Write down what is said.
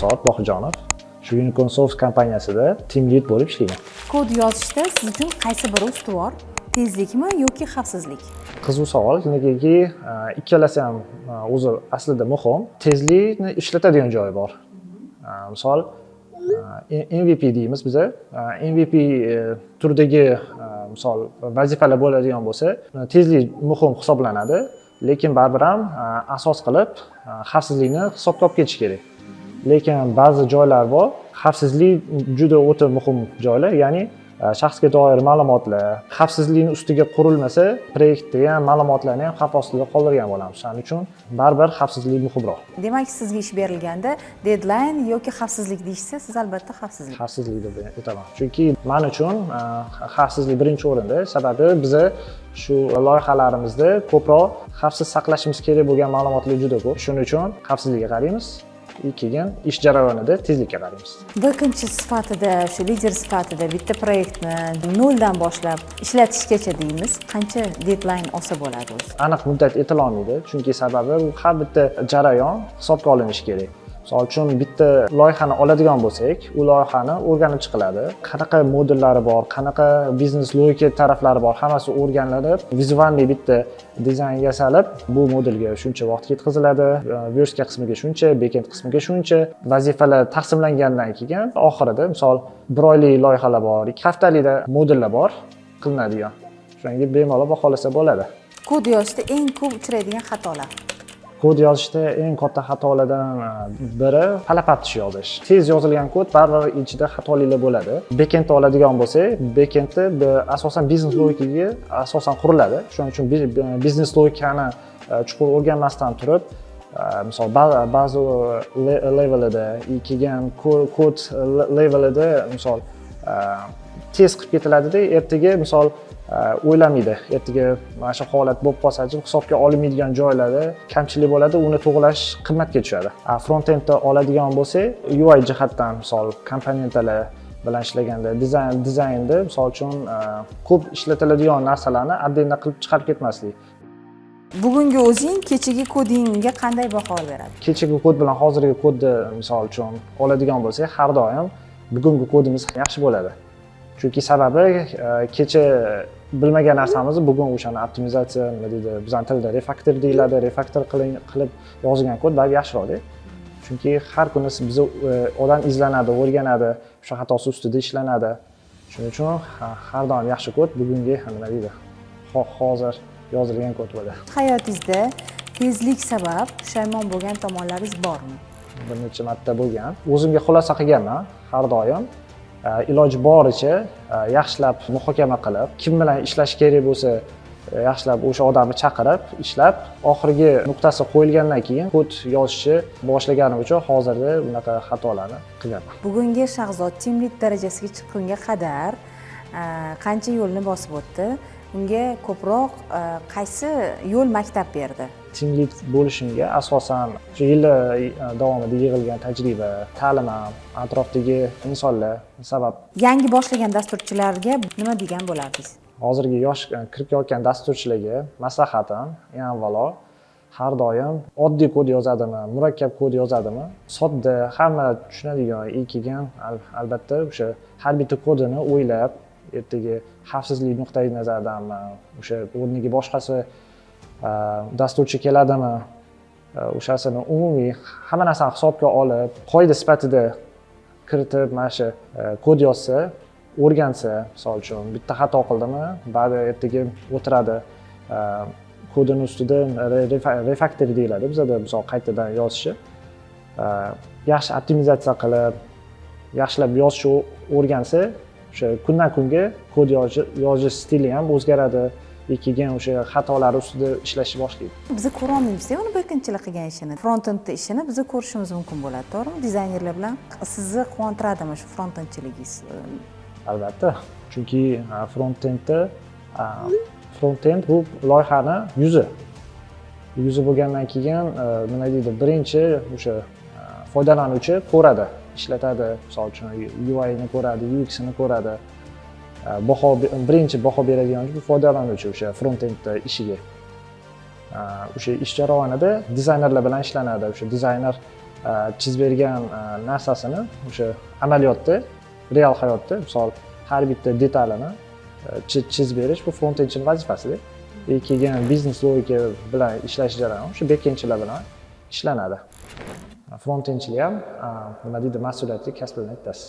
Mirsod Boqijonov. Shu Unicorn Soft kompaniyasida team lead bo'lib ishlayman. Kod yozishda siz uchun qaysi biri ustuvor? Tezlikmi yoki xavfsizlik? Qiziq savol, negaki ikkalasi ham o'zi aslida muhim. Tezlikni ishlatadigan joyi bor. Misol MVP deymiz biz. MVP turdagi misol vazifalar bo'ladigan bo'lsa, tezlik muhim hisoblanadi, lekin baribir ham asos qilib xavfsizlikni hisobga olib ketish kerak. Lekin ba'zi joylar bor, xavfsizlik juda o'ta muhim joylar, ya'ni shaxsga doir ma'lumotlar xavfsizlikning ustiga qurilmasa, proyektda ham ma'lumotlarni ham xavf ostida qoldirgan bo'lamiz. Shuning uchun baribir xavfsizlik muhimroq. Demak, sizga ish berilganda deadline yoki xavfsizlik deyishsa, siz albatta xavfsizlik. Xavfsizlik deb aytaman. Chunki men uchun xavfsizlik birinchi o'rinda, sababi biz shu loyihalarimizda ko'proq xavfsiz saqlashimiz kerak bo'lgan ma'lumotlar juda ko'p. Shuning uchun xavfsizlikka qaraymiz. Keyin ish jarayonida tezlikka qaraymiz. Birinchi sifatida, shu lider sifatida bitta proyektni noldan boshlab ishlatishgacha deymiz, qancha deadline olsa bo'ladi o'zi? Aniq muddat aytilolmaydi, chunki sababi u har bitta jarayon hisobga olinishi kerak. Misol uchun bitta loyihani oladigan bo'lsak, u loyihani o'rganib chiqiladi. Qanaqa modellari bor, qanaqa biznes logika taraflari bor, hammasi o'rganilib, vizualniy bitta dizayn yasalib, bu modelga shuncha vaqt ketkaziladi, verska qismiga shuncha, backend qismiga shuncha, vazifalar taqsimlangandan keyin oxirida misol 1 oylik loyihalar bor, 2 haftalikda modellar bor qilinadigan. Shunga bemalol baholasa bo'ladi. Kod yozishda eng ko'p uchraydigan xatolar. Kod yozishda eng katta xatolardan biri palapartish yozish. Tez yozilgan kod baribir ichida xatoliklar bo'ladi. Backendni oladigan bo'lsak, backendni asosan biznes logikaga asosan quriladi. Shuning uchun biznes logikani chuqur o'rganmasdan turib, misol ba'zi levelida, keyin kod levelida misol tez qilib ketiladi-da, ertaga misol o'ylamaydi. Ertaga mana shu holat bo'lib qolsa, hisobga olinmaydigan joylarda kamchilik bo'ladi, uni to'g'rilash qimmatga tushadi. Front-endda oladigan bo'lsak, UI jihatdan misol komponentlar bilan ishlaganda, dizaynda misol uchun ko'p ishlatiladigan narsalarni отдельно qilib chiqarib ketmaslik. Bugungi o'zing kechagi kodingga qanday baho beradi? Kechagi kod bilan hozirgi kodni misol uchun oladigan bo'lsak, har doim bugungi kodimiz yaxshi bo'ladi. Chunki sababi kecha bilmagan narsamizni bugun o'shani optimizatsiya, nima deydi, bizning tilda refaktor deyiladi, refaktor qilib yozilgan kod baribir yaxshiroq-da. Chunki har kuni biz odam izlanadi, o'rganadi, o'sha xatosi ustida ishlanadi. Shuning uchun har doim yaxshi kod bugungi nima deydi, hozir yozilgan kod bo'ladi. Hayotingizda tezlik sabab pushaymon bo'lgan tomonlaringiz bormi? Bir necha marta bo'lgan. O'zimga xulosa qilganman, har doim iloji boricha yaxshilab muhokama qilib, kim bilan ishlash kerak bo'lsa, yaxshilab o'sha odamni chaqirib, ishlab, oxirgi nuqtasi qo'yilgandan keyin kod yozishni boshlaganim uchun hozirda bunaqa xatolarni qilganman. Bugungi Shahzod team lead darajasiga chiqqunga qadar qancha yo'lni bosib o'tdi? Unga ko'proq qaysi yo'l maktab berdi? Team lead bo'lishimga asosan shu yillar davomida yig'ilgan tajriba, ta'limim, atrofdagi insonlar sabab. Yangi boshlagan dasturchilarga nima degan bo'lardingiz? Hozirgi yosh kirib kelayotgan dasturchilarga maslahatim, eng avvalo, har doim oddiy kod yozadimi, murakkab kod yozadimi, sodda, hamma tushunadigan, keyin albatta o'sha har bitta kodini o'ylab, ertaga xavfsizlik nuqtai nazaridanmi, o'sha o'rniga boshqasi dasturchi keladimi, o'shasini umumiy hamma narsani hisobga olib, qoida sifatida kiritib, mana shu kod yozsa, o'rgansa, misol uchun bitta xato qildimi, ba'zi ertaga o'tiradi, kodini ustida refaktor deyiladi, bizda misol qaytadan yozishi, yaxshi optimizatsiya qilib, yaxshilab yozishni o'rgansa, o'sha kundan kunga kod yozish stili ham o'zgaradi. Keyin o'sha xatolar ustida ishlashni boshlaydi. Biz ko'ra olmaymiz-ku uni backendchilik qilgan ishini, front-endda ishini biz ko'rishimiz mumkin bo'ladi, to'g'rimi? Dizaynerlar bilan sizni quvontiradimi shu front-endchiligingiz? Albatta, chunki front-end bu loyihani yuzi. Yuzi bo'lgandan keyin nima deydi, birinchi o'sha foydalanuvchi ko'radi, ishlatadi, misol uchun UI ni ko'radi, UX ni ko'radi. Birinchi baho beradigan bu foydalanuvchi o'sha front-end ishiga. O'sha ish jarayonida dizaynerlar bilan ishlanadi. O'sha dizayner chizib bergan narsasini o'sha amaliyotda, real hayotda, misol har bitta detalini chizib berish bu front-endchining vazifasida. Keyin biznes logika bilan ishlash jarayoni o'sha back-endchilar bilan ishlanadi. Front-endchilik ham nima deydi, mas'uliyatli kasblardan bittasi.